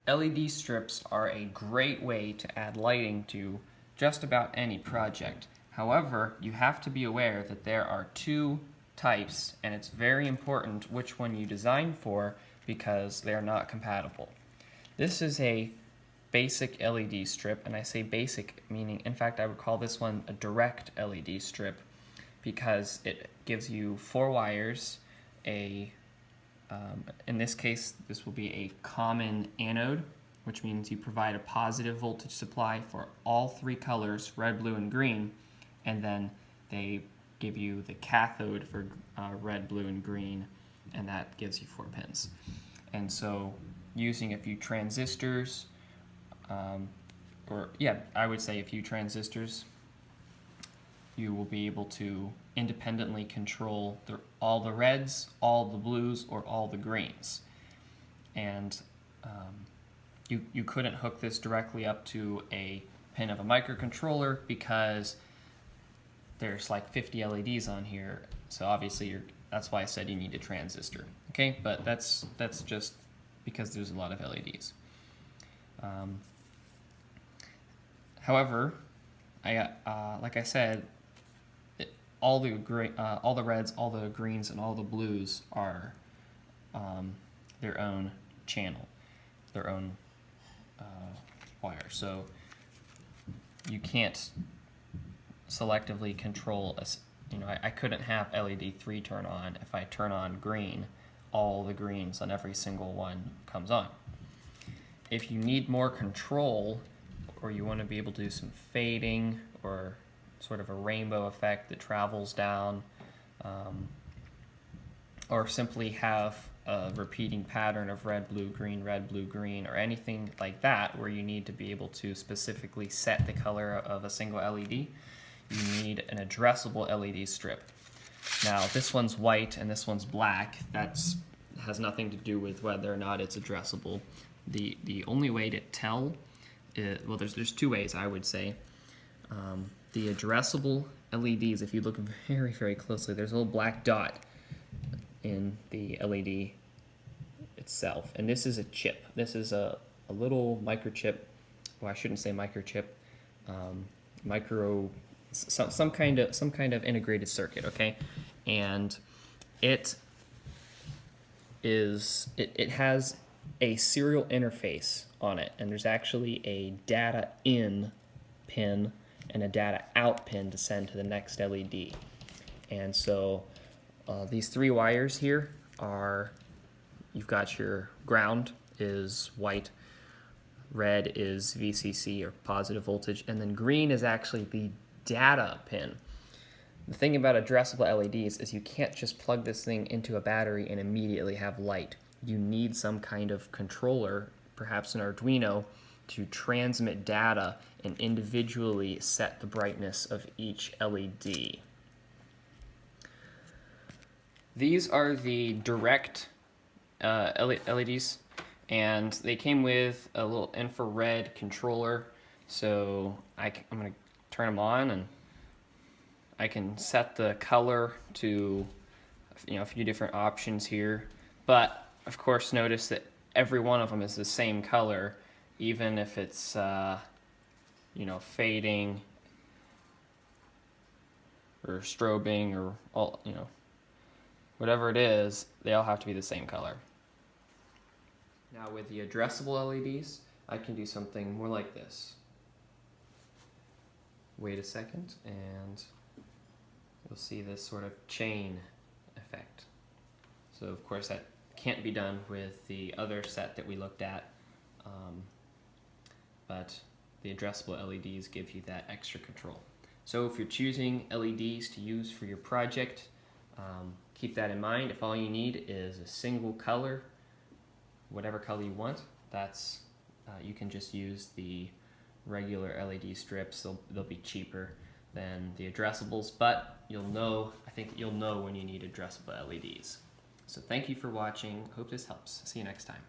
LED strips are a great way to add lighting to just about any project. However, you have to be aware that there are two types, and it's very important which one you design for because they are not compatible. This is a basic LED strip, and I say basic meaning, in fact, I would call this one a direct LED strip because it gives you 4 wires, in this case, this will be a common anode, which means you provide a positive voltage supply for all 3 colors, red, blue, and green, and then they give you the cathode for red, blue, and green, and that gives you 4 pins. And so using a few transistors, I would say a few transistors, you will be able to independently control all the reds, all the blues, or all the greens. And you couldn't hook this directly up to a pin of a microcontroller because there's like 50 LEDs on here, so obviously that's why I said you need a transistor. Okay, but that's just because there's a lot of LEDs. However, like I said, all the reds, all the greens, and all the blues are their own channel, their own wire. So you can't selectively control I couldn't have LED 3 turn on. If I turn on green, all the greens on every single one comes on. If you need more control, or you want to be able to do some fading or sort of a rainbow effect that travels down, or simply have a repeating pattern of red, blue, green, or anything like that where you need to be able to specifically set the color of a single LED, you need an addressable LED strip. Now this one's white and this one's black. That has nothing to do with whether or not it's addressable. The only way to tell well, there's 2 ways, I would say. The addressable LEDs, if you look very, very closely, there's a little black dot in the LED itself. And this is a chip. This is a little microchip. Well, I shouldn't say microchip. Some kind of integrated circuit, okay? And it has a serial interface on it, and there's actually a data in pin and a data out pin to send to the next LED. And so these 3 wires here you've got your ground is white, red is VCC or positive voltage, and then green is actually the data pin. The thing about addressable LEDs is you can't just plug this thing into a battery and immediately have light. You need some kind of controller, perhaps an Arduino, to transmit data and individually set the brightness of each LED. These are the direct LEDs, and they came with a little infrared controller, so I'm going to turn them on, and I can set the color to a few different options here, but of course notice that every one of them is the same color, even if it's fading or strobing or all, whatever it is, they all have to be the same color. Now with the addressable LEDs, I can do something more like this. Wait a second, and you'll see this sort of chain effect. So of course that can't be done with the other set that we looked at, but the addressable LEDs give you that extra control. So if you're choosing LEDs to use for your project, keep that in mind. If all you need is a single color, whatever color you want, you can just use the regular LED strips. They'll be cheaper than the addressables, but I think you'll know when you need addressable LEDs. So thank you for watching. Hope this helps. See you next time.